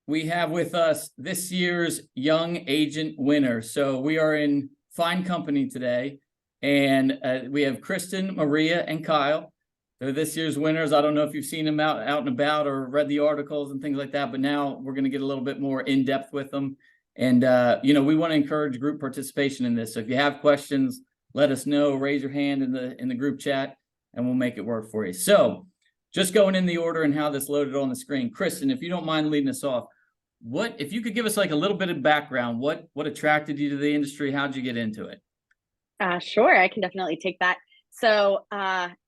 we have with us this year's Young Agent winner. So we are in fine company today, and we have Kristen, Maria, and Kyle. They're this year's winners. I don't know if you've seen them out and about or read the articles and things like that, but now we're going to get a little bit more in depth with them. And, we want to encourage group participation in this. So if you have questions, let us know, raise your hand in the group chat, and we'll make it work for you. So just going in the order and how this loaded on the screen. Kristen, if you don't mind leading us off, if you could give us like a little bit of background, what attracted you to the industry? How'd you get into it? Sure, I can definitely take that. So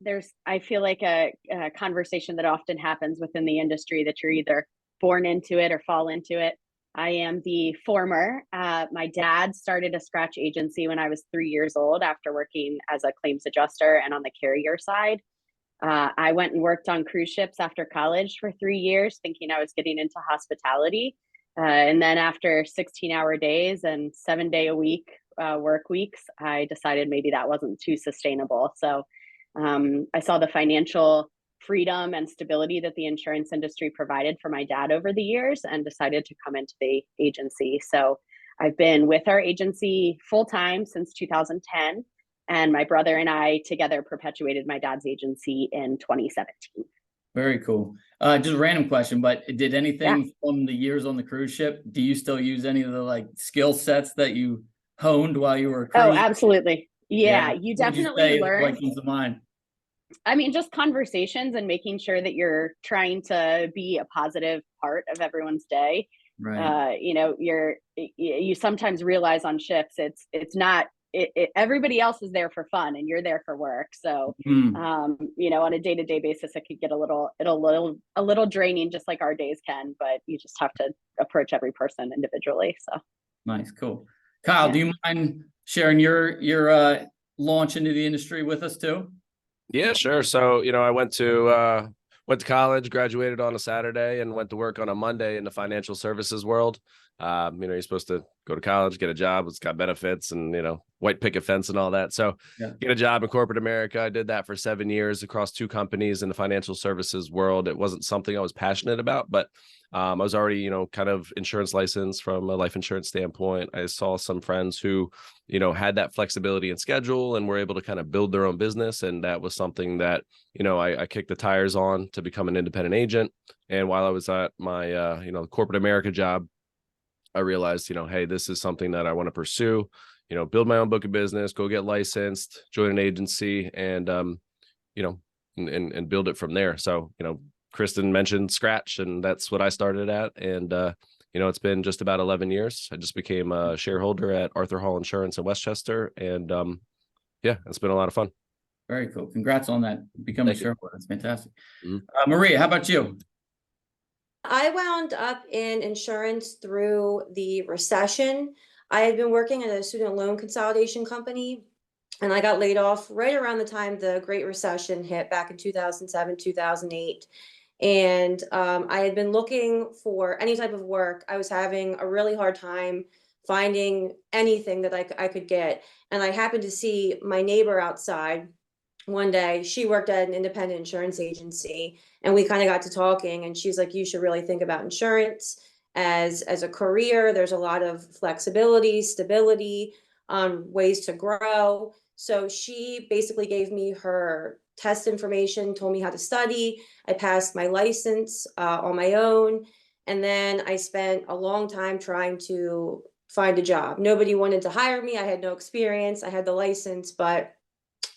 there's, I feel like a conversation that often happens within the industry that you're either born into it or fall into it. I am the former. My dad started a scratch agency when I was 3 years old after working as a claims adjuster and on the carrier side. I went and worked on cruise ships after college for 3 years, thinking I was getting into hospitality. And then after 16-hour days and 7-day-a-week work weeks, I decided maybe that wasn't too sustainable. So I saw the financial freedom and stability that the insurance industry provided for my dad over the years and decided to come into the agency. So I've been with our agency full-time since 2010. And my brother and I together perpetuated my dad's agency in 2017. Very cool. Just a random question, but did anything from the years on the cruise ship, do you still use any of the like skill sets that you honed while you were cruising? Oh, absolutely. Yeah, you definitely learn. What comes to mind? I mean, just conversations and making sure that you're trying to be a positive part of everyone's day. Right. You sometimes realize on ships, it's not, everybody else is there for fun and you're there for work. So, on a day-to-day basis, it could get a little draining, just like our days can, but you just have to approach every person individually. So nice. Cool. Kyle, do you mind sharing your launch into the industry with us too? Yeah, sure. So, I went to college, graduated on a Saturday, and went to work on a Monday in the financial services world. You're supposed to go to college, get a job, it's got benefits and, white picket fence and all that. So get a job in corporate America. I did that for 7 years across 2 companies in the financial services world. It wasn't something I was passionate about, but I was already, kind of insurance licensed from a life insurance standpoint. I saw some friends who, had that flexibility in schedule and were able to kind of build their own business. And that was something that, I kicked the tires on to become an independent agent. And while I was at my, corporate America job, I realized, hey, this is something that I want to pursue, build my own book of business, go get licensed, join an agency, and, and build it from there. So, Kristen mentioned Scratch, and that's what I started at. And, it's been just about 11 years. I just became a shareholder at Arthur Hall Insurance in Westchester. And it's been a lot of fun. Very cool. Congrats on that. Becoming a shareholder. That's fantastic. Maria, how about you? I wound up in insurance through the recession. I had been working at a student loan consolidation company, and I got laid off right around the time the Great Recession hit back in 2007, 2008. And I had been looking for any type of work. I was having a really hard time finding anything that I could get. And I happened to see my neighbor outside one day. She worked at an independent insurance agency, and we kind of got to talking, and she's like, you should really think about insurance as a career. There's a lot of flexibility, stability, ways to grow. So she basically gave me her test information, told me how to study. I passed my license on my own. And then I spent a long time trying to find a job. Nobody wanted to hire me. I had no experience. I had the license,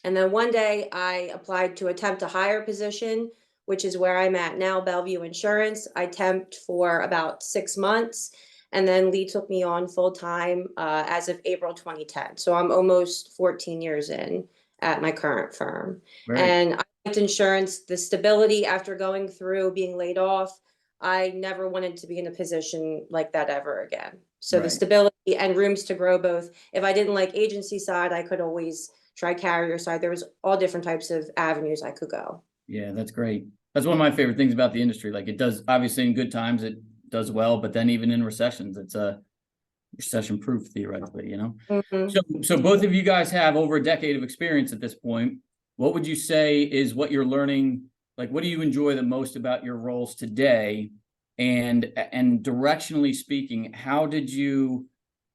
and then one day I applied to a temp to hire position, which is where I'm at now, Bellevue Insurance. I temped for about 6 months, and then Lee took me on full time as of April 2010. So I'm almost 14 years in at my current firm. Right. And I liked insurance, the stability after going through being laid off. I never wanted to be in a position like that ever again. So the stability and rooms to grow both. If I didn't like agency side, I could always try carrier side. There was all different types of avenues I could go. Yeah, that's great. That's one of my favorite things about the industry. Like, it does, obviously in good times, it does well, but then even in recessions, it's a recession proof theoretically, So both of you guys have over a decade of experience at this point. What would you say is what you're learning? Like, what do you enjoy the most about your roles today and directionally speaking, how did you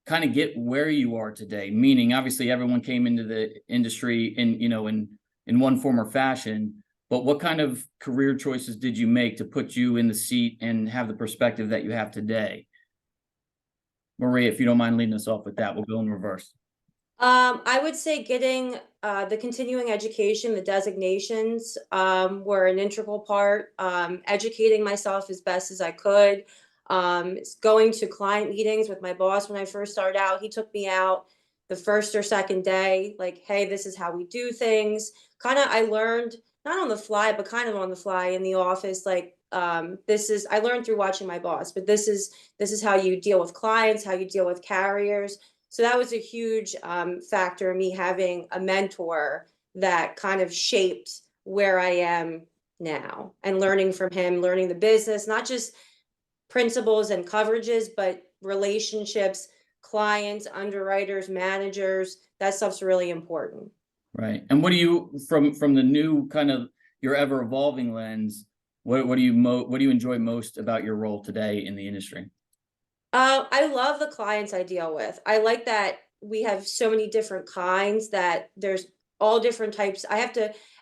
kind of get where you are today? Meaning, obviously, everyone came into the industry in one form or fashion, but what kind of career choices did you make to put you in the seat and have the perspective that you have today? Maria, if you don't mind leading us off with that, we'll go in reverse. I would say getting the continuing education, the designations were an integral part. Educating myself as best as I could. Going to client meetings with my boss when I first started out. He took me out the first or second day, like, hey, this is how we do things. Kind of, I learned not on the fly, but kind of on the fly in the office. Like, I learned through watching my boss, but this is how you deal with clients, how you deal with carriers. So that was a huge factor, me having a mentor that kind of shaped where I am now, and learning from him, learning the business, not just principles and coverages, but relationships, clients, underwriters, managers. That stuff's really important. Right. And what do you, from the new kind of your ever evolving lens, what do you enjoy most about your role today in the industry? I love the clients I deal with. I like that we have so many different kinds, that there's all different types.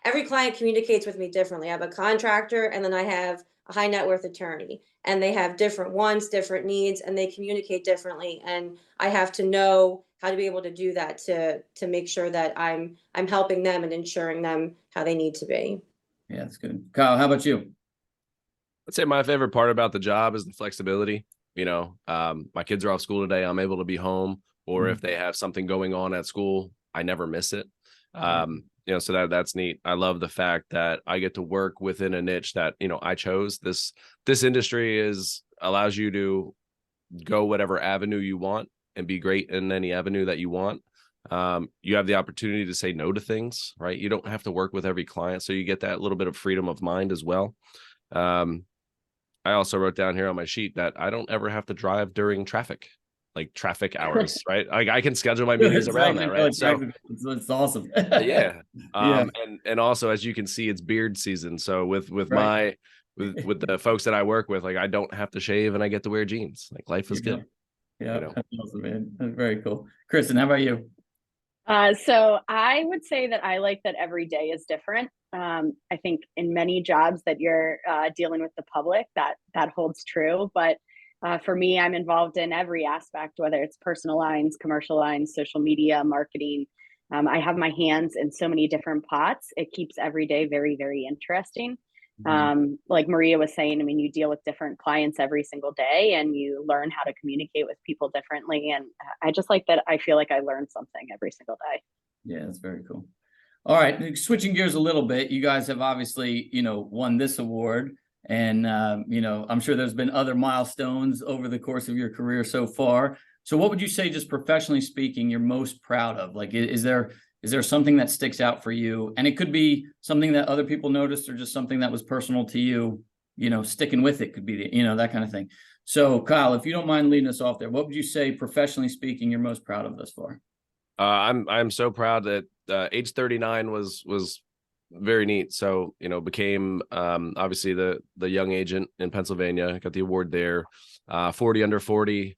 Every client communicates with me differently. I have a contractor, and then I have a high net worth attorney, and they have different wants, different needs, and they communicate differently. And I have to know how to be able to do that to make sure that I'm helping them and ensuring them how they need to be. Yeah, that's good. Kyle, how about you? I'd say my favorite part about the job is the flexibility. My kids are off school today. I'm able to be home, or if they have something going on at school, I never miss it. So that's neat. I love the fact that I get to work within a niche that, I chose. This industry allows you to go whatever avenue you want and be great in any avenue that you want. You have the opportunity to say no to things, right? You don't have to work with every client, so you get that little bit of freedom of mind as well. I also wrote down here on my sheet that I don't ever have to drive during traffic hours, right? Like, I can schedule my meetings around that, right? So it's awesome. yeah. Yeah. And also, as you can see, it's beard season. So with Right. with the folks that I work with, like, I don't have to shave and I get to wear jeans. Like, life is good. Yeah, that's awesome, man. That's very cool. Kristen, how about you? So I would say that I like that every day is different. I think in many jobs that you're dealing with the public, that holds true. But for me, I'm involved in every aspect, whether it's personal lines, commercial lines, social media, marketing. I have my hands in so many different pots. It keeps every day very, very interesting. Like Maria was saying, I mean, you deal with different clients every single day, and you learn how to communicate with people differently. And I just like that. I feel like I learn something every single day. Yeah, that's very cool. All right, switching gears a little bit, you guys have obviously, won this award, and I'm sure there's been other milestones over the course of your career so far. So what would you say, just professionally speaking, you're most proud of? Like, is there something that sticks out for you? And it could be something that other people noticed, or just something that was personal to you, sticking with it could be that kind of thing. So Kyle, if you don't mind leading us off there, what would you say, professionally speaking, you're most proud of thus far? I'm so proud that age 39 was very neat. So, became obviously the young agent in Pennsylvania. Got the award there. 40 under 40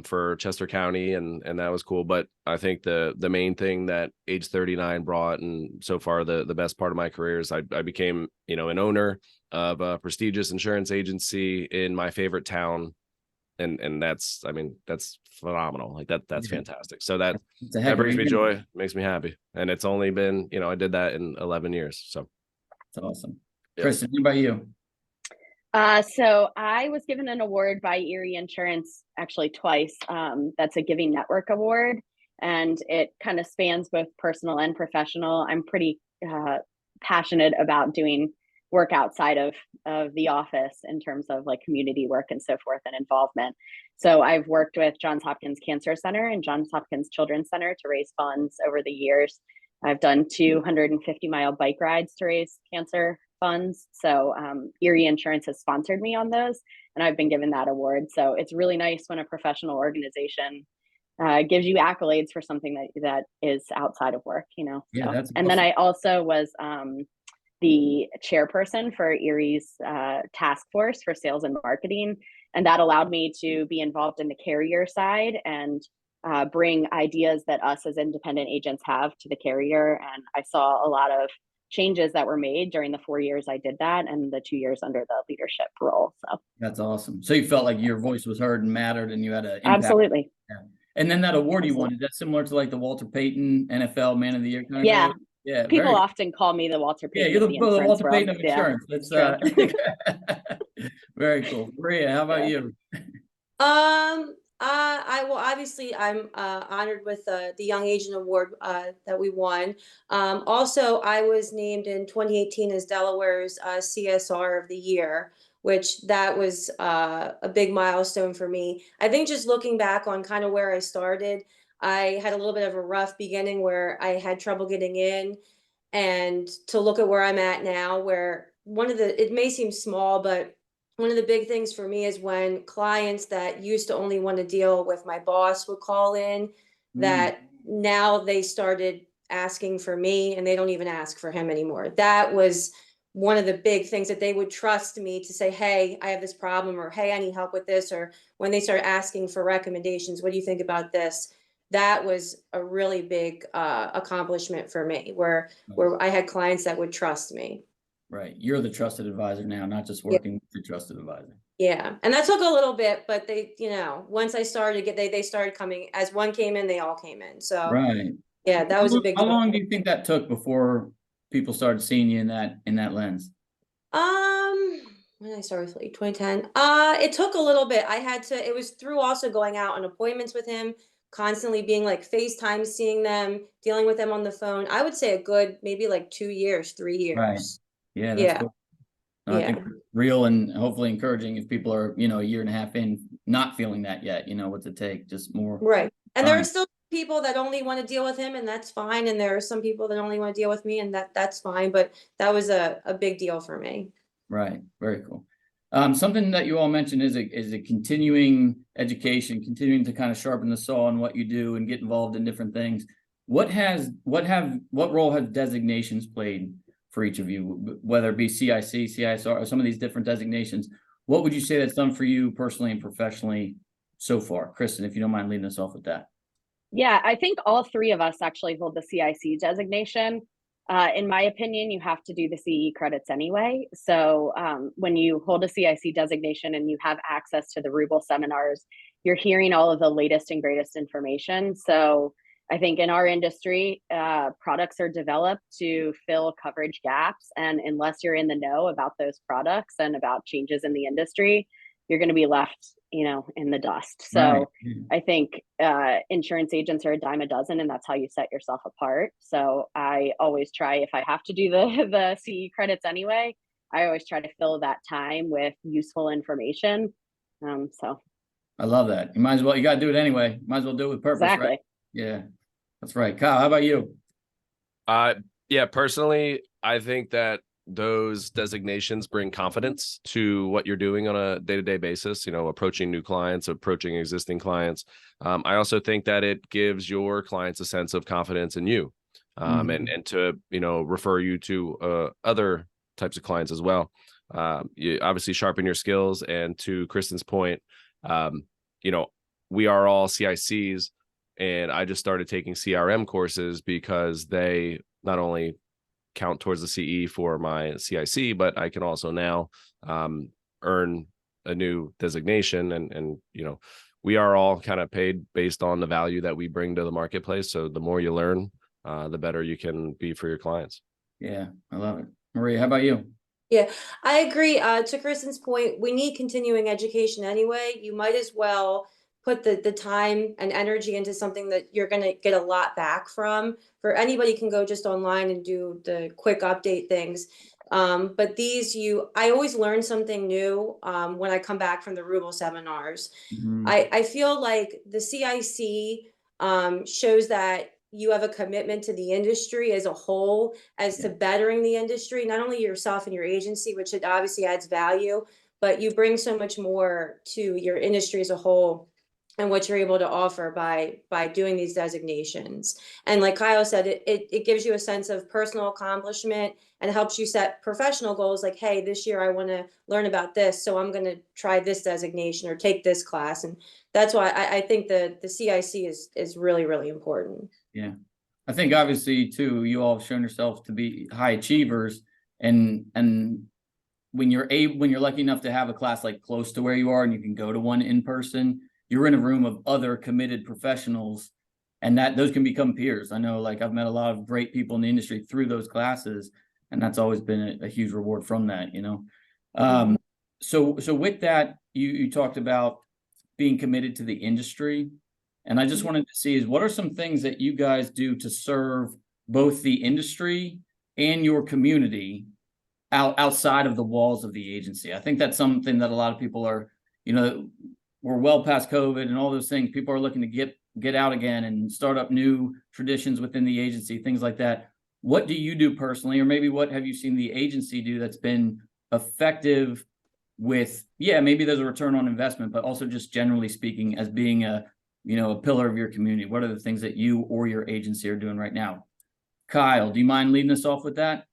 for Chester County, and that was cool. But I think the main thing that age 39 brought, and so far the best part of my career, is I became an owner of a prestigious insurance agency in my favorite town. And that's phenomenal. Like, that's fantastic. So that brings me joy, makes me happy. And it's only been, I did that in 11 years. So that's awesome. Yep. Kristen, what about you? So I was given an award by Erie Insurance, actually twice. That's a Giving Network Award, and it kind of spans both personal and professional. I'm pretty passionate about doing work outside of the office in terms of like community work and so forth, and involvement. So I've worked with Johns Hopkins Cancer Center and Johns Hopkins Children's Center to raise funds over the years. I've done 250-mile bike rides to raise cancer funds. So Erie Insurance has sponsored me on those, and I've been given that award. So it's really nice when a professional organization gives you accolades for something that is outside of work, Yeah, so. that's And awesome. then I also was the chairperson for Erie's task force for sales and marketing. And that allowed me to be involved in the carrier side and bring ideas that us as independent agents have to the carrier. And I saw a lot of changes that were made during the 4 years I did that and the 2 years under the leadership role. So That's awesome. So you felt like your voice was heard and mattered and you had an impact. absolutely. Yeah. And then that award you won, Absolutely. is that similar to like the Walter Payton NFL Man of the Year kind of Yeah. deal? Yeah. People very, often call me the Walter yeah, Payton you're of the, the well, the insurance Walter world. Payton of Yeah, insurance. That's true. very cool. Maria, how about Yeah. you? I will obviously I'm honored with the Young Agent Award that we won. Also, I was named in 2018 as Delaware's CSR of the Year, which that was a big milestone for me. I think just looking back on kind of where I started, I had a little bit of a rough beginning where I had trouble getting in, and to look at where I'm at now, where it may seem small, but one of the big things for me is when clients that used to only want to deal with my boss would call in, that now they started asking for me and they don't even ask for him anymore. That was one of the big things, that they would trust me to say, hey, I have this problem, or hey, I need help with this. Or when they start asking for recommendations, what do you think about this? That was a really big accomplishment for me, where I had clients that would trust me. Right. You're the trusted advisor now, not just Yeah. working with the trusted advisor. Yeah, and that took a little bit, but they, once I started they started coming. As one came in, they all came in. So Right. yeah, that was a big How deal. long do you think that took before people started seeing you in that lens? When I started with 2010, it took a little bit. It was through also going out on appointments with him, constantly being like FaceTime, seeing them, dealing with them on the phone. I would say a good maybe like 2 years, 3 years. Right. Yeah, that's Yeah, cool. I think yeah, real and hopefully encouraging if people are, a year and a half in, not feeling that yet, what's it take? Just more right. And there are time. still people that only want to deal with him, and that's fine. And there are some people that only want to deal with me, and that's fine. But that was a big deal for me. Right. Very cool. Something that you all mentioned is a continuing education, continuing to kind of sharpen the saw on what you do and get involved in different things. What role have designations played for each of you, whether it be CIC, CISR, or some of these different designations? What would you say that's done for you personally and professionally so far? Kristen, if you don't mind leading us off with that. Yeah, I think all three of us actually hold the CIC designation. In my opinion, you have to do the CE credits anyway. So when you hold a CIC designation and you have access to the Rivell seminars, you're hearing all of the latest and greatest information. So I think in our industry, products are developed to fill coverage gaps. And unless you're in the know about those products and about changes in the industry, you're going to be left, in the dust. So Right. I think insurance agents are a dime a dozen, and that's how you set yourself apart. So I always try, if I have to do the CE credits anyway, I always try to fill that time with useful information. So I love that. You got to do it anyway. Might as well do it with purpose, exactly. right? Yeah, that's right. Kyle, how about you? Yeah, personally, I think that those designations bring confidence to what you're doing on a day-to-day basis, approaching new clients, approaching existing clients. I also think that it gives your clients a sense of confidence in you, and to, refer you to other types of clients as well. You obviously sharpen your skills. And to Kristen's point, we are all CICs, and I just started taking CRM courses because they not only count towards the CE for my CIC, but I can also now earn a new designation. And we are all kind of paid based on the value that we bring to the marketplace. So the more you learn, the better you can be for your clients. Yeah, I love it. Maria, how about you? Yeah, I agree. To Kristen's point, we need continuing education anyway. You might as well put the time and energy into something that you're going to get a lot back from. For anybody can go just online and do the quick update things. But I always learn something new when I come back from the Rivell seminars. I feel like the CIC shows that you have a commitment to the industry as a whole, as to bettering the industry, not only yourself and your agency, which it obviously adds value, but you bring so much more to your industry as a whole. and what you're able to offer by doing these designations. And like Kyle said, it gives you a sense of personal accomplishment and helps you set professional goals like, hey, this year I want to learn about this, so I'm going to try this designation or take this class. And that's why I think the CIC is really, really important. Yeah. I think obviously too, you all have shown yourself to be high achievers, and when you're lucky enough to have a class like close to where you are and you can go to one in person, you're in a room of other committed professionals, and that those can become peers. I know, like, I've met a lot of great people in the industry through those classes, and that's always been a huge reward from that, you know. So with that, you talked about being committed to the industry, and I just wanted to see is what are some things that you guys do to serve both the industry and your community outside of the walls of the agency? I think that's something that a lot of people are, you know, we're well past COVID and all those things. People are looking to get out again and start up new traditions within the agency, things like that. What do you do personally, or maybe what have you seen the agency do that's been effective with, yeah, maybe there's a return on investment, but also just generally speaking as being a, you know, a pillar of your community? What are the things that you or your agency are doing right now? Kyle, do you mind leading us off with that?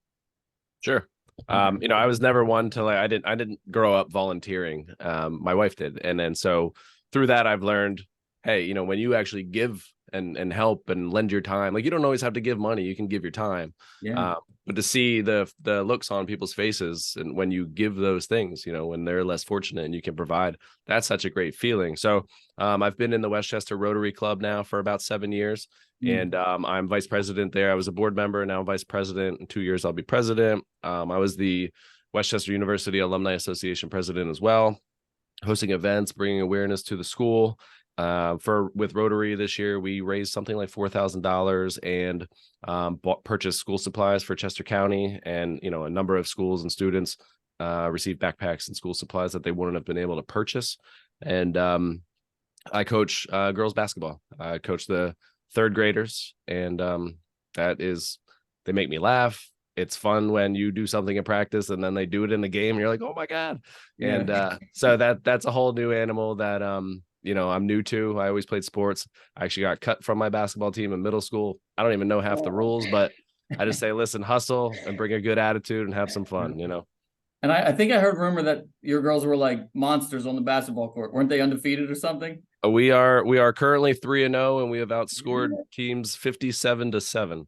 Sure. You know, I was never one to like, I didn't grow up volunteering. My wife did. And then so through that, I've learned, hey, you know, when you actually give and help and lend your time, like you don't always have to give money, you can give your time. Yeah. But to see the looks on people's faces and when you give those things, you know, when they're less fortunate and you can provide, that's such a great feeling. So I've been in the Westchester Rotary Club now for about 7 years. And I'm vice president there. I was a board member, now I'm vice president. In 2 years, I'll be president. I was the Westchester University Alumni Association president as well, hosting events, bringing awareness to the school. With Rotary this year, we raised something like $4,000 and purchased school supplies for Chester County. And, you know, a number of schools and students received backpacks and school supplies that they wouldn't have been able to purchase. And I coach girls basketball. I coach the third graders, and they make me laugh. It's fun when you do something in practice and then they do it in the game and you're like, oh my God. Yeah. And so that's a whole new animal that you know, I'm new to. I always played sports. I actually got cut from my basketball team in middle school. I don't even know half the rules, but I just say, listen, hustle and bring a good attitude and have some fun, you know. And I think I heard rumor that your girls were like monsters on the basketball court. Weren't they undefeated or something? We are currently 3-0, and we have outscored teams 57-7.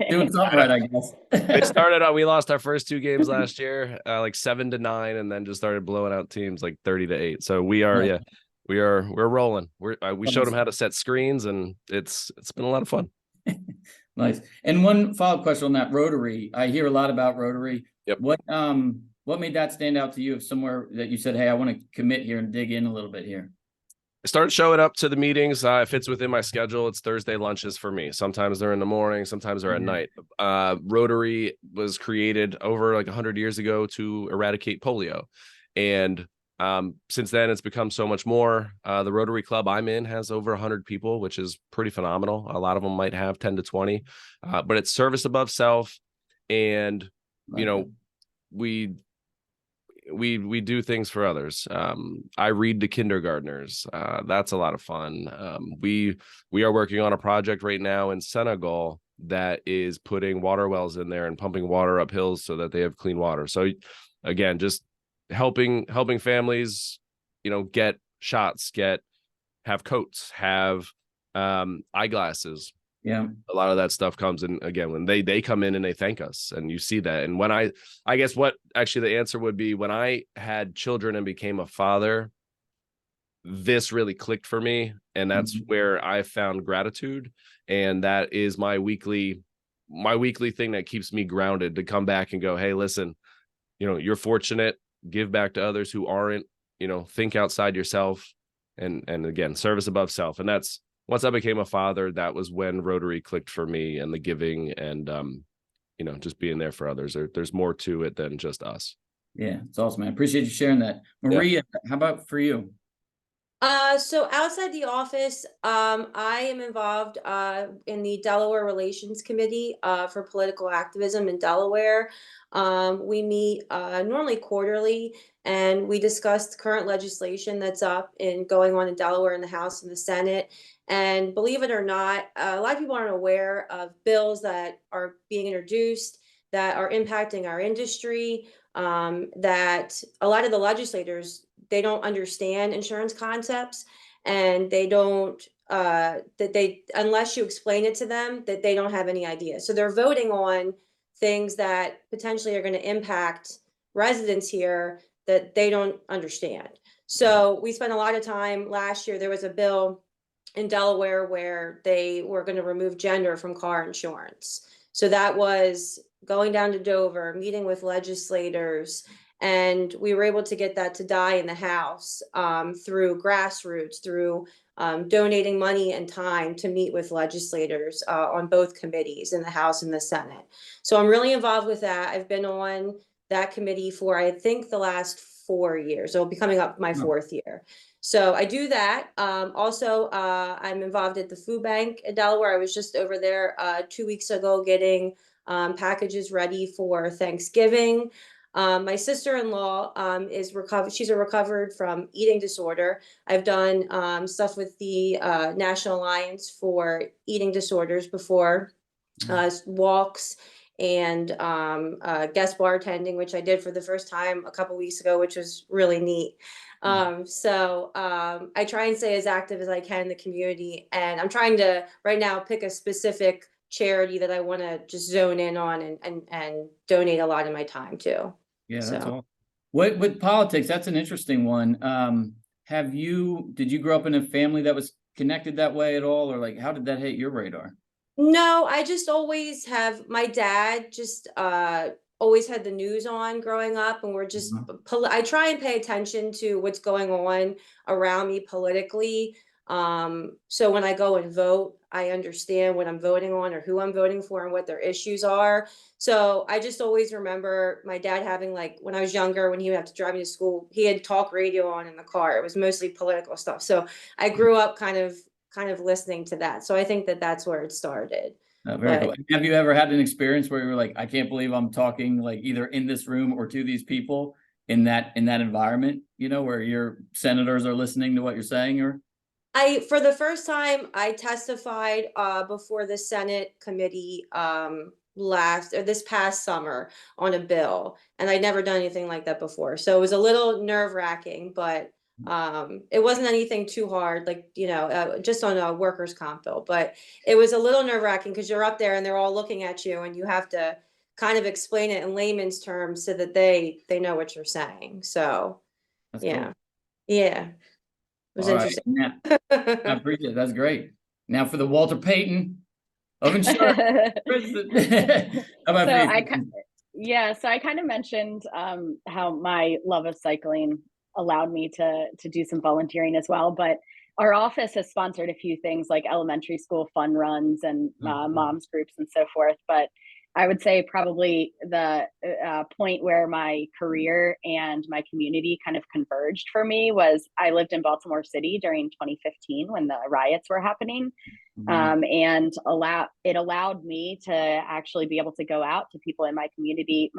Doing something right, I guess. They started out. We lost our first 2 games last year, like 7-9, and then just started blowing out teams like 30-8. So we are, we're rolling. We showed them how to set screens, and it's been a lot of fun. Nice. And one follow-up question on that Rotary. I hear a lot about Rotary. Yep. What made that stand out to you of somewhere that you said, hey, I want to commit here and dig in a little bit here? I started showing up to the meetings. It fits within my schedule. It's Thursday lunches for me. Sometimes they're in the morning, sometimes they're at night. Rotary was created over like 100 years ago to eradicate polio. And since then, it's become so much more. The Rotary Club I'm in has over 100 people, which is pretty phenomenal. A lot of them might have 10 to 20, but it's service above self. And, you know, we do things for others. I read to kindergartners. That's a lot of fun. We are working on a project right now in Senegal that is putting water wells in there and pumping water up hills so that they have clean water. So again, just helping families, you know, get shots, have coats, have eyeglasses. Yeah. A lot of that stuff comes in again when they come in and they thank us, and you see that. And when I guess what actually the answer would be, when I had children and became a father, this really clicked for me. And that's where I found gratitude. And that is my weekly thing that keeps me grounded, to come back and go, hey, listen, you know, you're fortunate, give back to others who aren't, you know, think outside yourself, and again, service above self. And that's, once I became a father, that was when Rotary clicked for me, and the giving and, you know, just being there for others. There's more to it than just us. Yeah, it's awesome, man. I appreciate you sharing that. Maria, how about for you? So outside the office, I am involved in the Delaware Relations Committee for political activism in Delaware. We meet normally quarterly, and we discuss current legislation that's up and going on in Delaware in the House and the Senate. And believe it or not, a lot of people aren't aware of bills that are being introduced that are impacting our industry. That a lot of the legislators, they don't understand insurance concepts, and they don't that they, unless you explain it to them, that they don't have any idea. So they're voting on things that potentially are going to impact residents here that they don't understand. So we spent a lot of time last year. There was a bill in Delaware where they were going to remove gender from car insurance. So that was going down to Dover, meeting with legislators, and we were able to get that to die in the House through grassroots, through donating money and time to meet with legislators on both committees in the House and the Senate. So I'm really involved with that. I've been on that committee for, I think, the last 4 years. So it'll be coming up my 4th year. So I do that. Also, I'm involved at the food bank in Delaware. I was just over there 2 weeks ago getting packages ready for Thanksgiving. My sister-in-law is recovered. She's recovered from eating disorder. I've done stuff with the National Alliance for Eating Disorders before, walks and guest bartending, which I did for the first time a couple weeks ago, which was really neat. So I try and stay as active as I can in the community, and I'm trying to right now pick a specific charity that I want to just zone in on and donate a lot of my time to. Yeah, that's So. all. What with politics, that's an interesting one. Did you grow up in a family that was connected that way at all, or like how did that hit your radar? No, I just always have, my dad just always had the news on growing up, and we're just I try and pay attention to what's going on around me politically. So when I go and vote, I understand what I'm voting on or who I'm voting for and what their issues are. So I just always remember my dad having, like, when I was younger, when he would have to drive me to school, he had talk radio on in the car. It was mostly political stuff. So I grew up kind of listening to that. So I think that that's where it started. Very But cool. Have you ever had an experience where you were like, I can't believe I'm talking like either in this room or to these people in that environment, where your senators are listening to what you're saying? Or for the first time, I testified before the Senate committee this past summer on a bill, and I'd never done anything like that before. So it was a little nerve-wracking, but it wasn't anything too hard, like, just on a workers' comp bill. But it was a little nerve-wracking because you're up there and they're all looking at you, and you have to kind of explain it in layman's terms so that they know what you're saying. So that's yeah, cool. yeah. It was All right. interesting. Now, I appreciate it. That's great. Now for the Walter Payton of insurance. How about So I kind of mentioned how my love of cycling allowed me to do some volunteering as well. But our office has sponsored a few things like elementary school fun runs and moms groups and so forth. But I would say probably the point where my career and my community kind of converged for me was I lived in Baltimore City during 2015 when the riots were happening. And it allowed me to actually be able to go out to people in my community.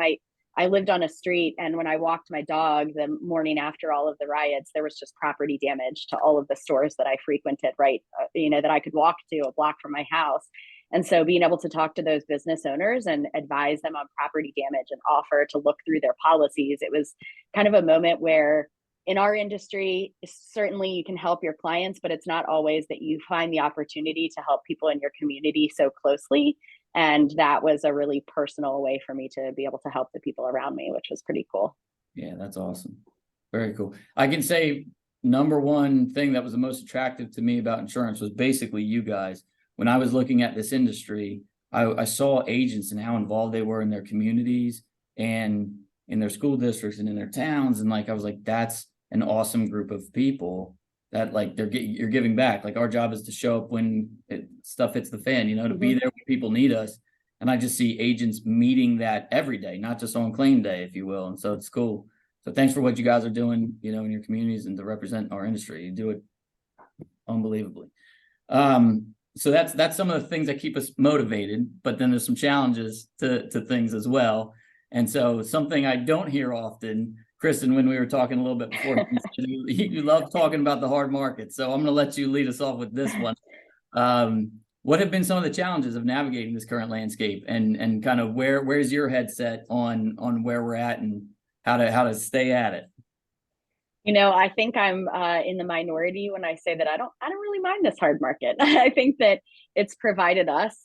I lived on a street, and when I walked my dog the morning after all of the riots, there was just property damage to all of the stores that I frequented, right? That I could walk to a block from my house. And so being able to talk to those business owners and advise them on property damage and offer to look through their policies, it was kind of a moment where in our industry, certainly you can help your clients, but it's not always that you find the opportunity to help people in your community so closely. And that was a really personal way for me to be able to help the people around me, which was pretty cool. Yeah, that's awesome. Very cool. I can say number one thing that was the most attractive to me about insurance was basically you guys. When I was looking at this industry, I saw agents and how involved they were in their communities and in their school districts and in their towns. And like, I was like, that's an awesome group of people that like you're giving back. Like our job is to show up when stuff hits the fan, to be there when people need us. And I just see agents meeting that every day, not just on claim day, if you will. And so it's cool. So thanks for what you guys are doing, in your communities and to represent our industry. You do it unbelievably. So that's some of the things that keep us motivated, but then there's some challenges to things as well. And so something I don't hear often, Kristen, when we were talking a little bit before, you love talking about the hard market. So I'm going to let you lead us off with this one. What have been some of the challenges of navigating this current landscape, and kind of where's your headset on where we're at and how to stay at it? You know, I think I'm in the minority when I say that I don't really mind this hard market. I think that it's provided us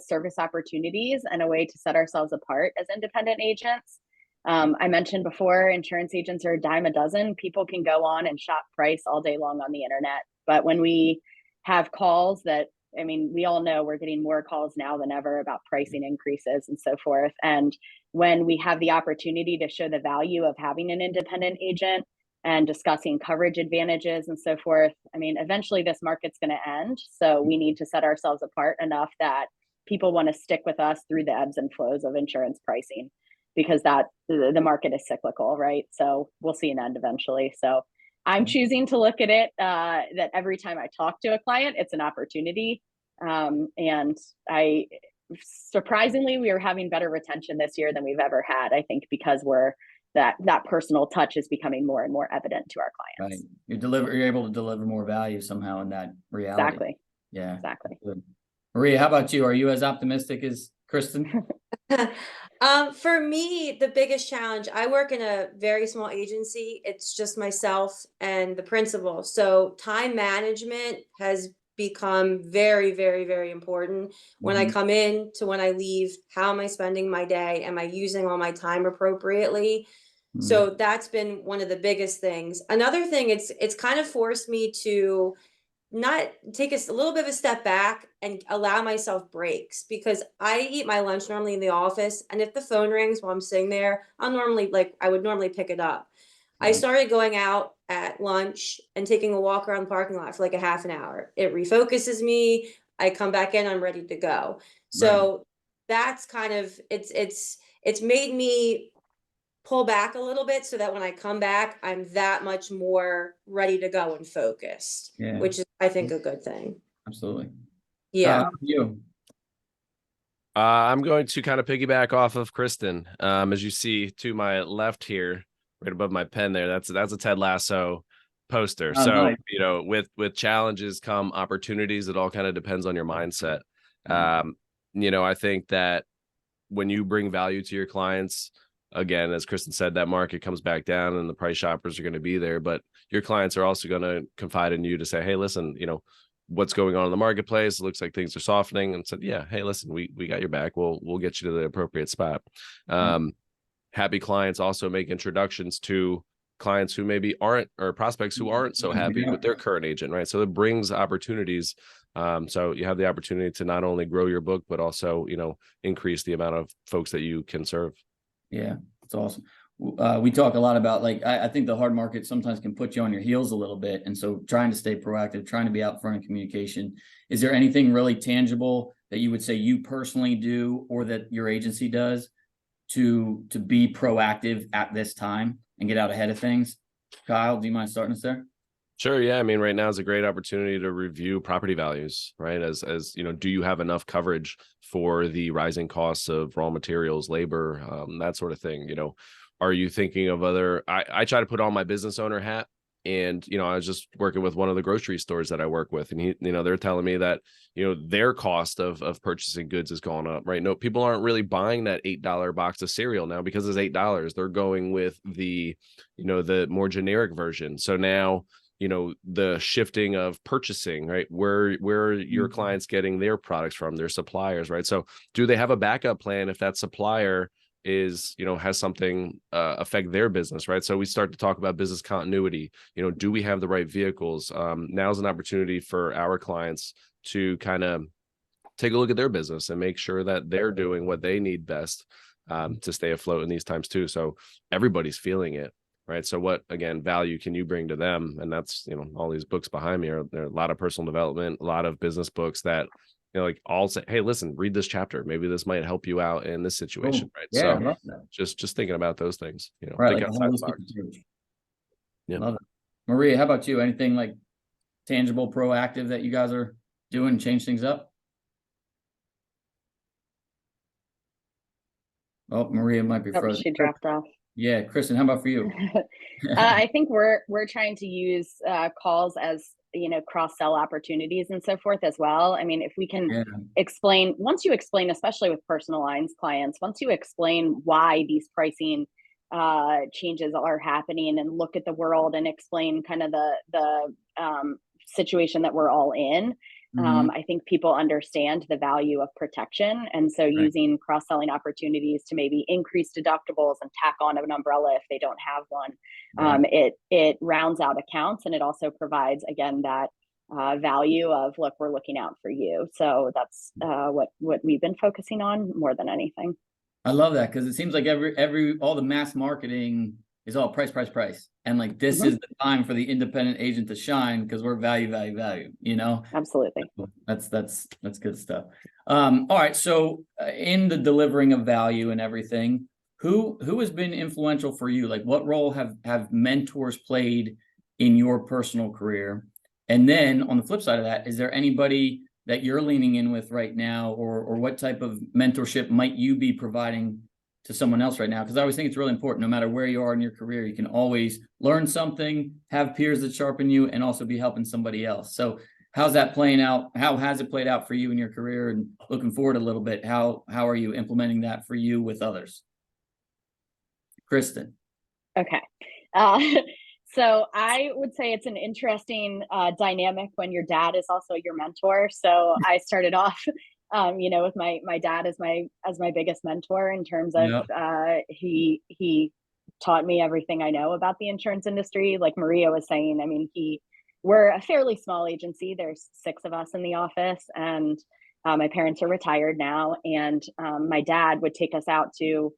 service opportunities and a way to set ourselves apart as independent agents. I mentioned before, insurance agents are a dime a dozen. People can go on and shop price all day long on the internet. But when we have calls that, I mean, we all know we're getting more calls now than ever about pricing increases and so forth. And when we have the opportunity to show the value of having an independent agent and discussing coverage advantages and so forth, I mean, eventually this market's going to end. So we need to set ourselves apart enough that people want to stick with us through the ebbs and flows of insurance pricing, because that the market is cyclical, right? So we'll see an end eventually. So I'm choosing to look at it that every time I talk to a client, it's an opportunity. And surprisingly, we are having better retention this year than we've ever had, I think, because that personal touch is becoming more and more evident to our clients. Right. You're able to deliver more value somehow in that reality. Exactly. Yeah. Exactly. Good. Maria, how about you? Are you as optimistic as Kristen? For me, the biggest challenge, I work in a very small agency. It's just myself and the principal. So time management has become very, very, very important. When I come in to when I leave, how am I spending my day? Am I using all my time appropriately? So that's been one of the biggest things. Another thing, it's kind of forced me to not take a little bit of a step back and allow myself breaks, because I eat my lunch normally in the office. And if the phone rings while I'm sitting there, I would normally pick it up. I started going out at lunch and taking a walk around the parking lot for like a half an hour. It refocuses me. I come back in, I'm ready to go. So that's kind of, it's made me pull back a little bit so that when I come back, I'm that much more ready to go and focused, which is, I think, a good thing. Absolutely. Yeah. You. I'm going to kind of piggyback off of Kristen. As you see to my left here, right above my pen there, that's a Ted Lasso poster. Oh, so nice. you know, with challenges come opportunities. It all kind of depends on your mindset. You know, I think that when you bring value to your clients, again, as Kristen said, that market comes back down and the price shoppers are going to be there, but your clients are also going to confide in you to say, hey, listen, you know, what's going on in the marketplace? It looks like things are softening, and said, yeah, hey, listen, we got your back. We'll get you to the appropriate spot. Happy clients also make introductions to clients who maybe aren't, or prospects who aren't so happy with their current agent, right? So it brings opportunities. So you have the opportunity to not only grow your book, but also, you know, increase the amount of folks that you can serve. Yeah, it's awesome. We talk a lot about, like, I think the hard market sometimes can put you on your heels a little bit. And so trying to stay proactive, trying to be out front in communication. Is there anything really tangible that you would say you personally do, or that your agency does to be proactive at this time and get out ahead of things? Kyle, do you mind starting us there? Sure. Yeah. I mean, right now is a great opportunity to review property values, right? As you know, do you have enough coverage for the rising costs of raw materials, labor, that sort of thing? You know, are you thinking of other, I try to put on my business owner hat, and, you know, I was just working with one of the grocery stores that I work with, and you know, they're telling me that, you know, their cost of purchasing goods has gone up, right? No, people aren't really buying that $8 box of cereal now because it's $8. They're going with the, you know, the more generic version. So now, you know, the shifting of purchasing, right? Where are your clients getting their products from, their suppliers, right? So do they have a backup plan if that supplier is, you know, has something affect their business, right? So we start to talk about business continuity. You know, do we have the right vehicles? Now's an opportunity for our clients to kind of take a look at their business and make sure that they're doing what they need best to stay afloat in these times too. So everybody's feeling it, right? So what, again, value can you bring to them? And that's, you know, all these books behind me there are a lot of personal development, a lot of business books that, you know, like, I'll say, hey, listen, read this chapter. Maybe this might help you out in this situation, right? Yeah, So I love that. just thinking about those things, you know, Right, think like a outside the holistic box. approach. Yeah. Love it. Maria, how about you? Anything like tangible, proactive that you guys are doing to change things up? Oh, Maria might be Oh, frozen. she dropped off. Yeah, Kristen, how about for you? I think we're trying to use calls as, you know, cross-sell opportunities and so forth as well. I mean, if we can Yeah. explain, once you explain, especially with personal lines clients, once you explain why these pricing changes are happening and look at the world and explain kind of the situation that we're all in, Mhm. I think people understand the value of protection. And so Right. using cross-selling opportunities to maybe increase deductibles and tack on an umbrella if they don't have one, Right. it rounds out accounts, and it also provides, again, that value of, look, we're looking out for you. So that's what we've been focusing on more than anything. I love that because it seems like all the mass marketing is all price, price, price. And like this Mhm. is the time for the independent agent to shine because we're value, value, value, you know? Absolutely. That's good stuff. All right. So in the delivering of value and everything, who has been influential for you? Like what role have mentors played in your personal career? And then on the flip side of that, is there anybody that you're leaning in with right now, or what type of mentorship might you be providing to someone else right now? Because I always think it's really important, no matter where you are in your career, you can always learn something, have peers that sharpen you, and also be helping somebody else. So how's that playing out? How has it played out for you in your career? And looking forward a little bit, how are you implementing that for you with others? Kristen. Okay. Uh, so I would say it's an interesting dynamic when your dad is also your mentor. So I started off, you know, with my dad as my biggest mentor in terms of Yeah. he taught me everything I know about the insurance industry. Like Maria was saying, I mean, we're a fairly small agency. There's 6 of us in the office, and my parents are retired now. And my dad would take us out to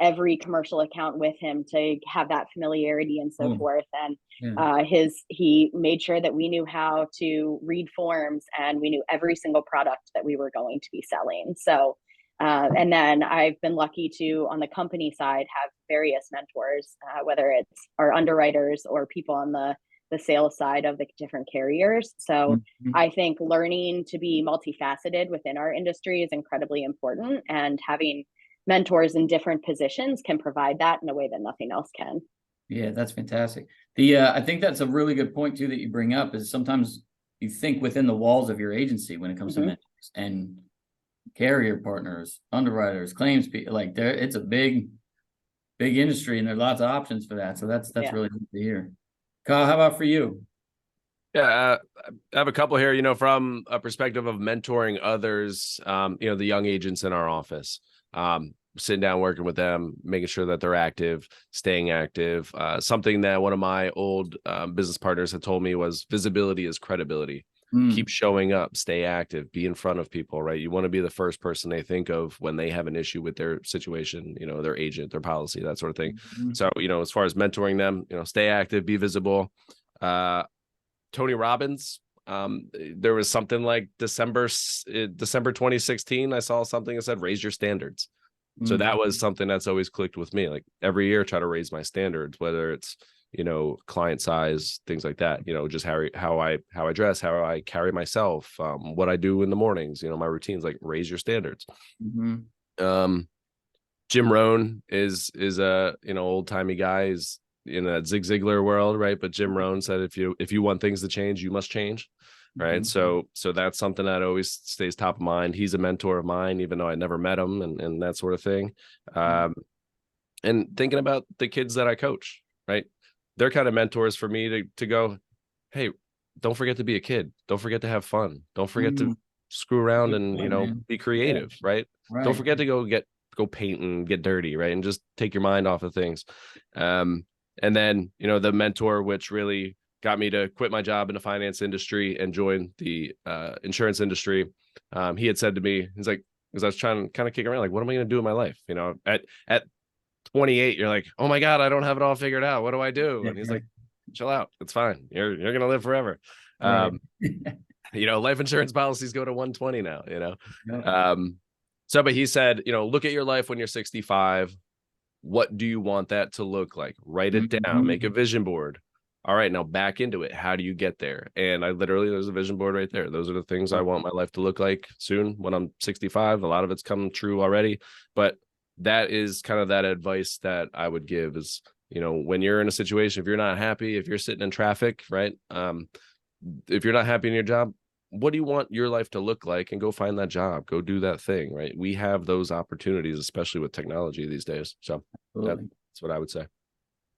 every commercial account with him to have that familiarity and so Oh, forth. And yeah. he made sure that we knew how to read forms and we knew every single product that we were going to be selling. So, and then I've been lucky to, on the company side, have various mentors, whether it's our underwriters or people on the sales side of the different carriers. So Mhm. I think learning to be multifaceted within our industry is incredibly important, and having mentors in different positions can provide that in a way that nothing else can. Yeah, that's fantastic. I think that's a really good point too that you bring up, is sometimes you think within the walls of your agency when it comes to Mhm. mentors and carrier partners, underwriters, claims people. Like it's a big industry, and there's lots of options for that. So that's Yeah. really good to hear. Kyle, how about for you? Yeah, I have a couple here, you know, from a perspective of mentoring others, you know, the young agents in our office, sitting down, working with them, making sure that they're active, staying active. Something that one of my old business partners had told me was visibility is credibility. Keep showing up, stay active, be in front of people, right? You want to be the first person they think of when they have an issue with their situation, you know, their agent, their policy, that sort of thing. Mhm. So, you know, as far as mentoring them, you know, stay active, be visible. Tony Robbins. There was something like December 2016. I saw something that said raise your standards. So that was something that's always clicked with me. Like every year, try to raise my standards, whether it's, you know, client size, things like that. You know, just how I dress, how I carry myself, what I do in the mornings. You know, my routines. Like raise your standards. Mhm. Jim Rohn is a, you know, old timey guy. Is in a Zig Ziglar world, right? But Jim Rohn said, if you want things to change, you must change, right? Mhm. So that's something that always stays top of mind. He's a mentor of mine, even though I never met him, and that sort of thing. And thinking about the kids that I coach, right? They're kind of mentors for me to go, hey, don't forget to be a kid. Don't forget to have fun. Don't forget to screw around Good and, you point, know, man. be Yeah, creative, right? Don't right. forget to go paint and get dirty, right? And just take your mind off of things. And then, you know, the mentor, which really got me to quit my job in the finance industry and join the insurance industry. He had said to me, he's like, because I was trying to kind of kick around, like, what am I going to do in my life? You know, at 28, you're like, oh my God, I don't have it all figured out. What do I do? And he's like, chill out. It's fine. You're going to live forever. Right. You know, life insurance policies go to 120 now, you know? Yeah. So, but he said, you know, look at your life when you're 65. What do you want that to look like? Write it down, make a Mhm. vision board. all right, now back into it. How do you get there? And there's a vision board right there. Those are the things I want my life to look like soon when I'm 65. A lot of it's come true already, but that is kind of that advice that I would give is, when you're in a situation, if you're not happy, if you're sitting in traffic, right? If you're not happy in your job, what do you want your life to look like? And go find that job, go do that thing, right? We have those opportunities, especially with technology these days. So that's what I would say.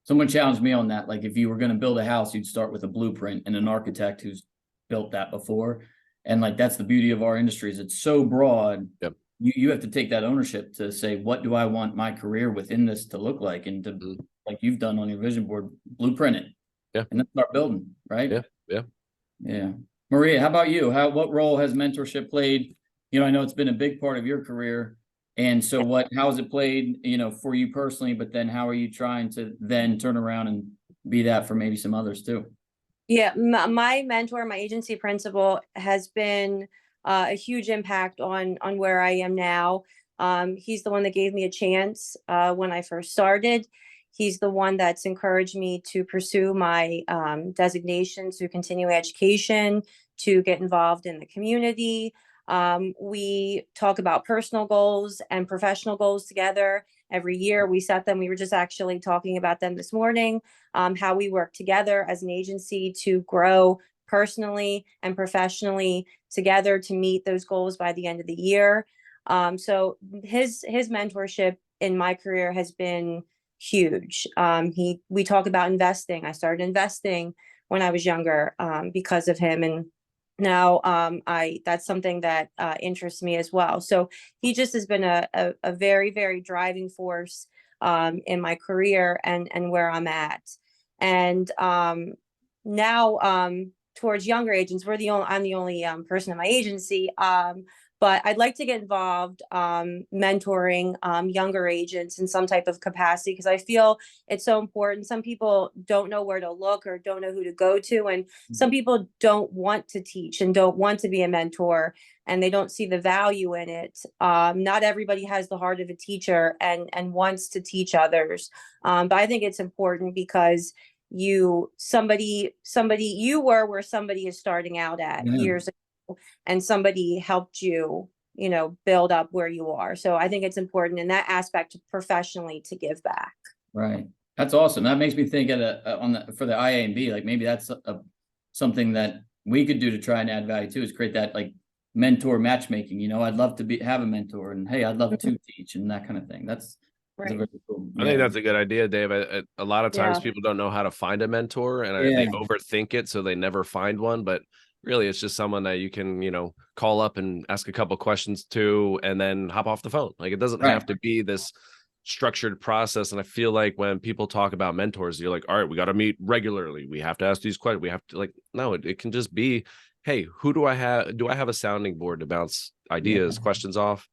Someone challenged me on that. Like if you were going to build a house, you'd start with a blueprint and an architect who's built that before. And like, that's the beauty of our industry is it's so broad. Yep. You have to take that ownership to say, what do I want my career within this to look like? And to, like you've done on your vision board, blueprint it. Yeah. And then start building, right? Yeah. Yeah. Yeah. Maria, how about you? What role has mentorship played? I know it's been a big part of your career. And so how has it played, for you personally, but then how are you trying to then turn around and be that for maybe some others too? Yeah, my mentor, my agency principal has been a huge impact on where I am now. He's the one that gave me a chance when I first started. He's the one that's encouraged me to pursue my designations through continuing education, to get involved in the community. We talk about personal goals and professional goals together. Every year we set them. We were just actually talking about them this morning, how we work together as an agency to grow personally and professionally together to meet those goals by the end of the year. So his mentorship in my career has been huge. We talk about investing. I started investing when I was younger because of him, and now that's something that interests me as well. So he just has been a very, very driving force in my career and where I'm at. And now towards younger agents, I'm the only person in my agency. But I'd like to get involved mentoring younger agents in some type of capacity, because I feel it's so important. Some people don't know where to look or don't know who to go to. And some people don't want to teach and don't want to be a mentor, and they don't see the value in it. Not everybody has the heart of a teacher and wants to teach others. But I think it's important because you were where somebody is starting out at years ago, and somebody helped you, build up where you are. So I think it's important in that aspect professionally to give back. Right. That's awesome. That makes me think for the IA&B, like maybe that's something that we could do to try and add value too, is create that like mentor matchmaking. I'd love to have a mentor, and hey, I'd love to teach and that kind of thing. That's right. Very cool. I think that's a good idea, Dave. A lot of times people don't know how to find a mentor, and they overthink it, so they never find one. But really, it's just someone that you can, call up and ask a couple questions to, and then hop off the phone. Like, it doesn't have to be this structured process. And I feel like when people talk about mentors, you're like, all right, we got to meet regularly. We have to ask these questions. We have to no, it can just be, hey, who do I have? Do I have a sounding board to bounce ideas, questions off?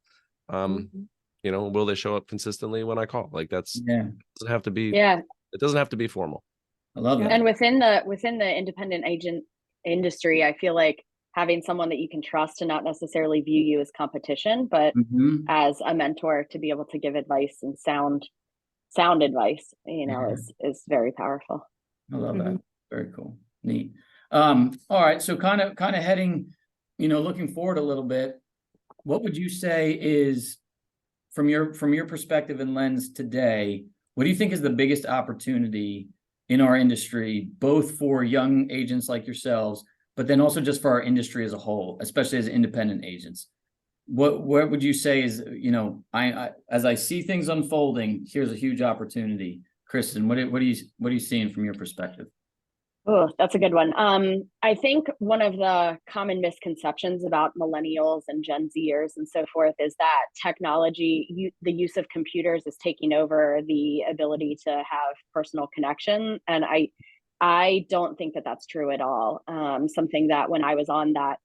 Will they show up consistently when I call? Like it doesn't have to be. Yeah, it doesn't have to be formal. I love that. And within the independent agent industry, I feel like having someone that you can trust and not necessarily view you as competition, but as a mentor to be able to give advice and sound advice, is very powerful. I love that. Very cool. Neat. All right. So kind of heading, looking forward a little bit, what would you say is from your perspective and lens today, what do you think is the biggest opportunity in our industry, both for young agents like yourselves, but then also just for our industry as a whole, especially as independent agents? What would you say is, I as I see things unfolding, here's a huge opportunity. Kristen, what are you seeing from your perspective? Oh, that's a good one. I think one of the common misconceptions about millennials and Gen Zers and so forth is that technology, the use of computers is taking over the ability to have personal connection. And I don't think that that's true at all. Something that when I was on that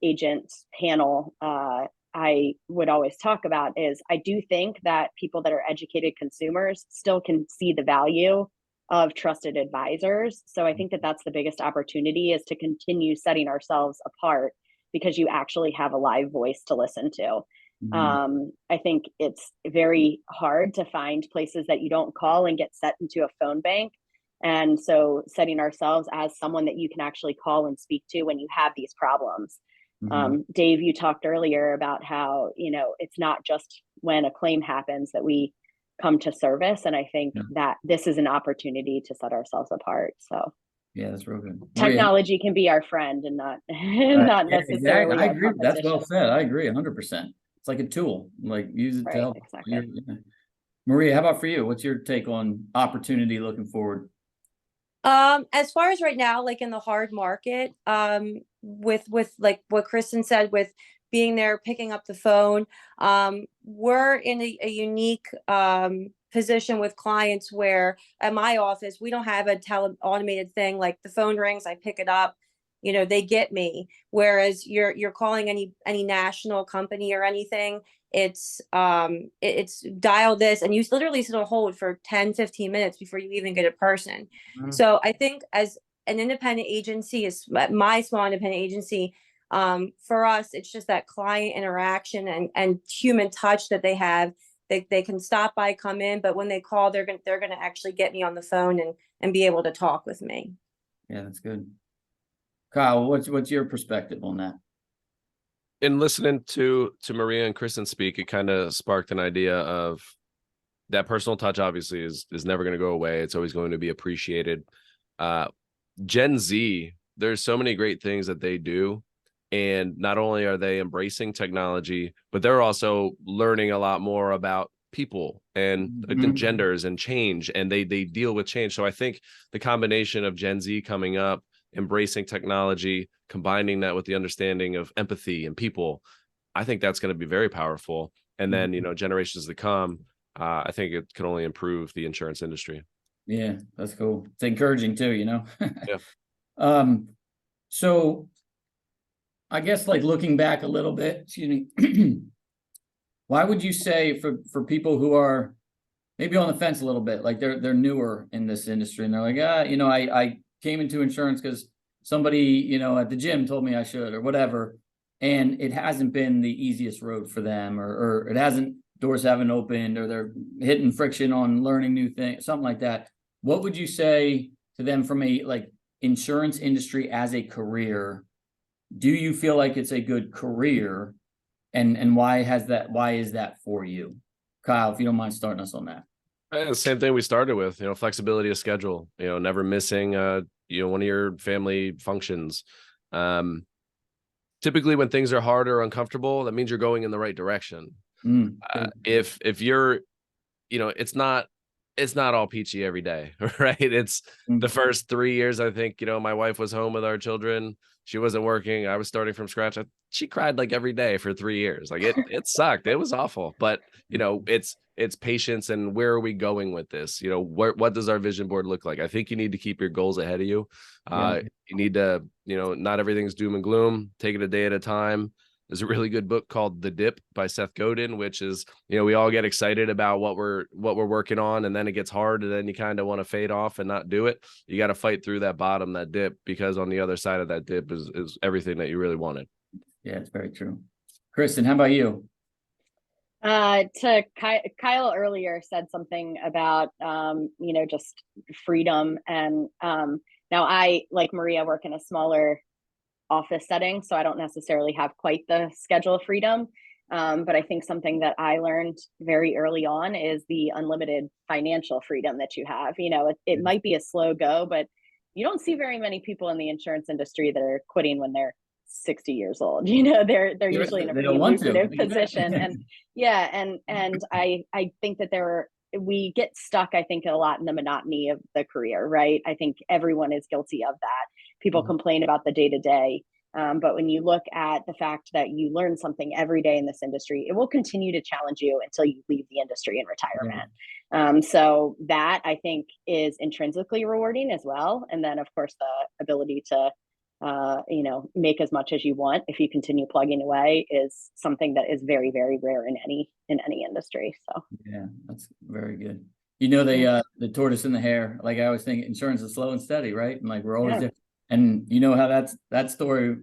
agent panel, I would always talk about is I do think that people that are educated consumers still can see the value of trusted advisors. So I think that that's the biggest opportunity, is to continue setting ourselves apart because you actually have a live voice to listen to. I think it's very hard to find places that you don't call and get set into a phone bank. And so setting ourselves as someone that you can actually call and speak to when you have these problems. Dave, you talked earlier about how, it's not just when a claim happens that we come to service. And I think that this is an opportunity to set ourselves apart. So yeah, that's real good. technology can be our friend and not not necessarily I our agree. That's well competition. said. I agree 100%. It's like a tool, like use it to Right, help. exactly. Maria, how about for you? What's your take on opportunity looking forward? As far as right now, like in the hard market, with like what Kristen said, with being there, picking up the phone, we're in a unique position with clients where at my office we don't have a automated thing like the phone rings, I pick it up, they get me. Whereas you're calling any national company or anything, it's dial this, and you literally sit on hold for 10-15 minutes before you even get a person. So I think as an independent agency, is my small independent agency, for us, it's just that client interaction and human touch that they have. They can stop by, come in, but when they call, they're gonna actually get me on the phone and be able to talk with me. Yeah, that's good. Kyle, what's your perspective on that? In listening to Maria and Kristen speak, it kind of sparked an idea of that personal touch obviously is never going to go away. It's always going to be appreciated. Gen Z, there's so many great things that they do. And not only are they embracing technology, but they're also learning a lot more about people and genders and change, and they deal with change. So I think the combination of Gen Z coming up, embracing technology, combining that with the understanding of empathy and people, I think that's going to be very powerful. And then, generations to come, I think it can only improve the insurance industry. Yeah, that's cool. It's encouraging too, Yeah. So I guess like looking back a little bit, excuse me, why would you say for people who are maybe on the fence a little bit, like they're newer in this industry and they're like, I came into insurance because somebody, at the gym told me I should or whatever, and it hasn't been the easiest road for them, or it hasn't, doors haven't opened, or they're hitting friction on learning new things, something like that. What would you say to them from a like insurance industry as a career? Do you feel like it's a good career, and why is that for you? Kyle, if you don't mind starting us on that. Same thing we started with, flexibility of schedule, never missing, one of your family functions. Typically when things are hard or uncomfortable, that means you're going in the right direction. If you're, it's not all peachy every day, right? It's the first 3 years, I think, my wife was home with our children. She wasn't working. I was starting from scratch. She cried like every day for 3 years. Like it sucked. It was awful, but it's patience. And where are we going with this? What does our vision board look like? I think you need to keep your goals ahead of you. You need to, not everything's doom and gloom. Take it a day at a time. There's a really good book called The Dip by Seth Godin, which is, we all get excited about what we're working on, and then it gets hard, and then you kind of want to fade off and not do it. You got to fight through that bottom, that dip, because on the other side of that dip is everything that you really wanted. Yeah, it's very true. Kristen, how about you? To Kyle earlier said something about, just freedom. And now I, like Maria, work in a smaller office setting, so I don't necessarily have quite the schedule freedom. But I think something that I learned very early on is the unlimited financial freedom that you have. It might be a slow go, but you don't see very many people in the insurance industry that are quitting when they're 60 years old. They're usually in a pretty lucrative position. And and I think that we get stuck, I think, a lot in the monotony of the career, right? I think everyone is guilty of that. People complain about the day-to-day. But when you look at the fact that you learn something every day in this industry, it will continue to challenge you until you leave the industry in retirement. So that, I think, is intrinsically rewarding as well. And then, of course, the ability to make as much as you want if you continue plugging away is something that is very, very rare in any industry. So yeah, that's very good. The tortoise and the hare. Like I always think insurance is slow and steady, right? And like we're always different. And how that story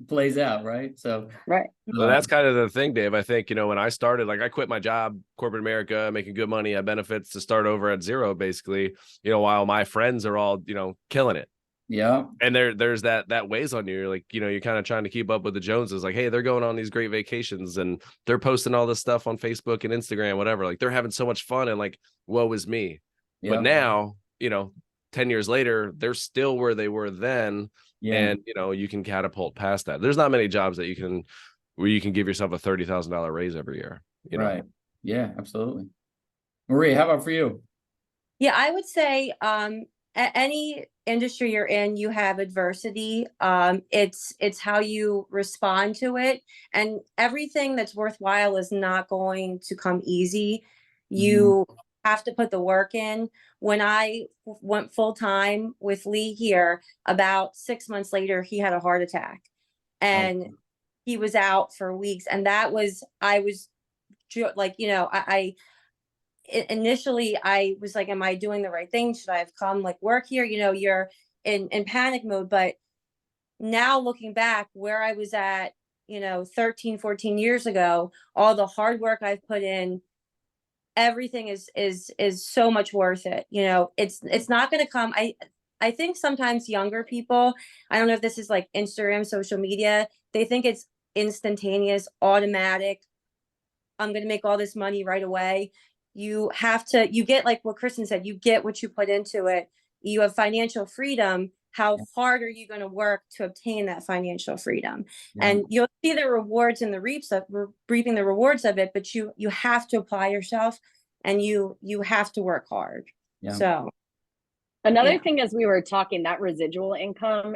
plays out, right? So Right. So that's kind of the thing, Dave. I think, when I started, like I quit my job, corporate America, making good money, had benefits, to start over at zero, basically, while my friends are all, killing it. yeah, And there's that weighs on you. You're like, you're kind of trying to keep up with the Joneses. Like, hey, they're going on these great vacations and they're posting all this stuff on Facebook and Instagram, whatever. Like they're having so much fun, and like, woe is me. yeah, But now, 10 years later, they're still where they were then. yeah, And, you can catapult past that. There's not many jobs that where you can give yourself a $30,000 raise every year. right. Yeah, absolutely. Maria, how about for you? Yeah, I would say any industry you're in, you have adversity. It's how you respond to it, and everything that's worthwhile is not going to come easy. You have to put the work in. When I went full time with Lee here, about 6 months later, he had a heart attack, and he was out for weeks. And I was like, initially I was like, am I doing the right thing? Should I have come like work here? You're in panic mode. But now looking back where I was at, 13, 14 years ago, all the hard work I've put in, everything is so much worth it. It's not going to come. I think sometimes younger people, I don't know if this is like Instagram, social media, they think it's instantaneous, automatic. I'm going to make all this money right away. You get like what Kristen said, you get what you put into it. You have financial freedom. How hard are you going to work to obtain that financial freedom? Yeah. And you'll see the rewards and reaping the rewards of it, but you have to apply yourself, and you have to work hard. Yeah. So another thing, as we were talking, that residual income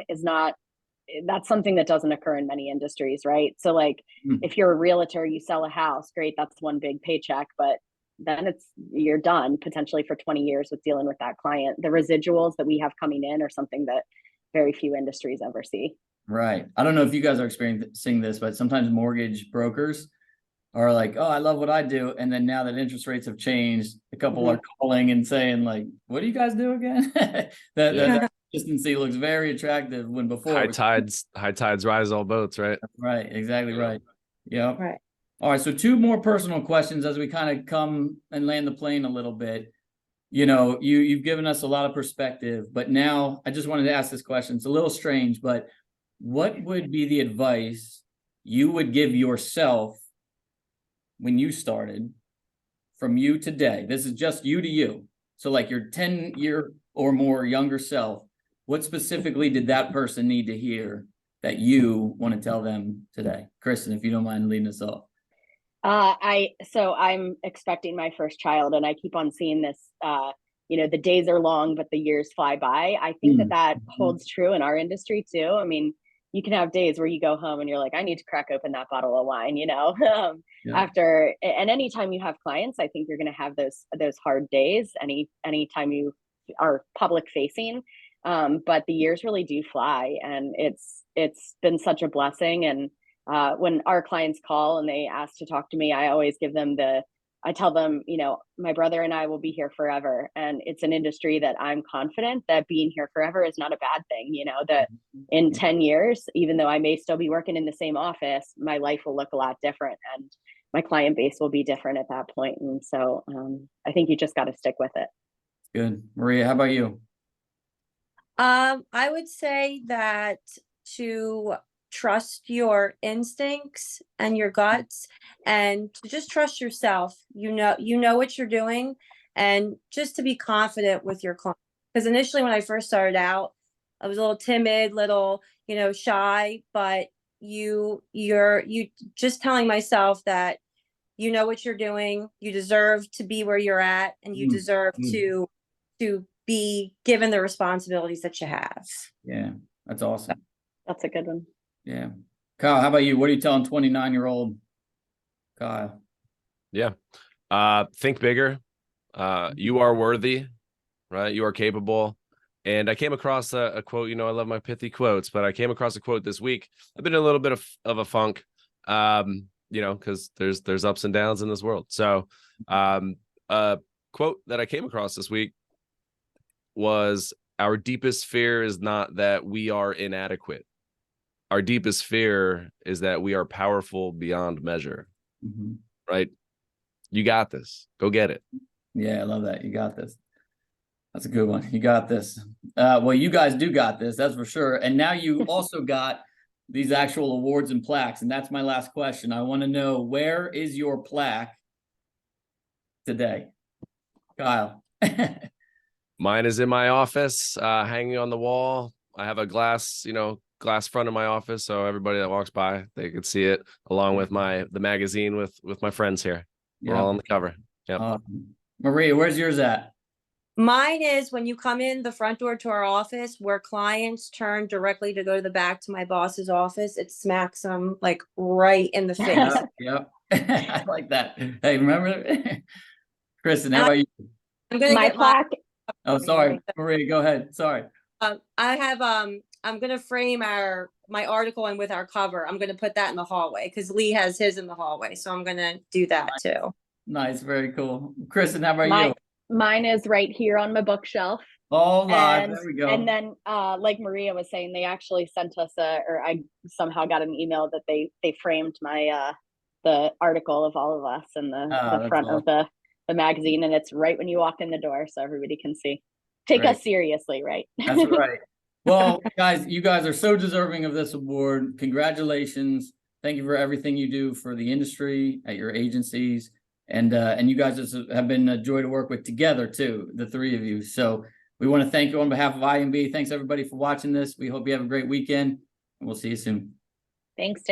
that's something that doesn't occur in many industries, right? So like if you're a realtor, you sell a house, great, that's one big paycheck, but then you're done potentially for 20 years with dealing with that client. The residuals that we have coming in are something that very few industries ever see. Right. I don't know if you guys are experiencing this, but sometimes mortgage brokers are like, oh, I love what I do. And then now that interest rates have changed, a couple are calling and saying like, what do you guys do again? that consistency looks very attractive when before high tides rise all boats, right? Right. Exactly right. Yeah. right. All right. So 2 more personal questions as we kind of come and land the plane a little bit. You've given us a lot of perspective, but now I just wanted to ask this question. It's a little strange, but what would be the advice you would give yourself when you started, from you today? This is just you to you. So like your 10-year or more younger self, what specifically did that person need to hear that you want to tell them today? Kristen, if you don't mind leading us off. So I'm expecting my first child, and I keep on seeing this, the days are long, but the years fly by. I think that holds true in our industry too. I mean, you can have days where you go home and you're like, I need to crack open that bottle of wine, after, and anytime you have clients, I think you're going to have those hard days, anytime you are public facing. But the years really do fly, and it's been such a blessing. And when our clients call and they ask to talk to me, I always I tell them, my brother and I will be here forever. And it's an industry that I'm confident that being here forever is not a bad thing. That in 10 years, even though I may still be working in the same office, my life will look a lot different, and my client base will be different at that point. And so I think you just got to stick with it. Good. Maria, how about you? I would say that to trust your instincts and your guts, and to just trust yourself. You know what you're doing, and just to be confident with your client. Because initially when I first started out, I was a little timid, shy, but you're just telling myself that you know what you're doing, you deserve to be where you're at, and you deserve to be given the responsibilities that you have. Yeah, that's awesome. That's a good one. Yeah. Kyle, how about you? What are you telling 29-year-old Kyle? Yeah. Think bigger. You are worthy, right? You are capable. And I came across a quote, I love my pithy quotes, but I came across a quote this week. I've been in a little bit of a funk, because there's ups and downs in this world. So a quote that I came across this week was, our deepest fear is not that we are inadequate. our deepest fear is that we are powerful beyond measure, Mhm. right? You got this. Go get it. Yeah, I love that. You got this. That's a good one. You got this. Well, you guys do got this, that's for sure. And now you also got these actual awards and plaques. And that's my last question. I want to know, where is your plaque today? Kyle. Mine is in my office, hanging on the wall. I have a glass front of my office, so everybody that walks by, they could see it, along with the magazine with my friends here. We're all on the cover. Yep. Maria, where's yours at? Mine is when you come in the front door to our office, where clients turn directly to go to the back to my boss's office. It smacks them like right in the face. Yep. I like that. Hey, remember? Kristen, how about you? I'm gonna My get plaque. Oh, sorry, Maria, go ahead. Sorry. I have I'm gonna frame my article and with our cover. I'm gonna put that in the hallway because Lee has his in the hallway. So I'm gonna do that too. Nice, very cool. Kristen, how about you? Mine is right here on my bookshelf. All live. And, There we go. and then like Maria was saying, they actually sent us or I somehow got an email that they framed my the article of all of us in the front of the magazine, and it's right when you walk in the door, so everybody can see. Take us seriously, right? That's right. Well, guys, you guys are so deserving of this award. Congratulations. Thank you for everything you do for the industry at your agencies. And you guys have been a joy to work with together too, the three of you. So we want to thank you on behalf of IA&B. Thanks everybody for watching this. We hope you have a great weekend, and we'll see you soon. Thanks.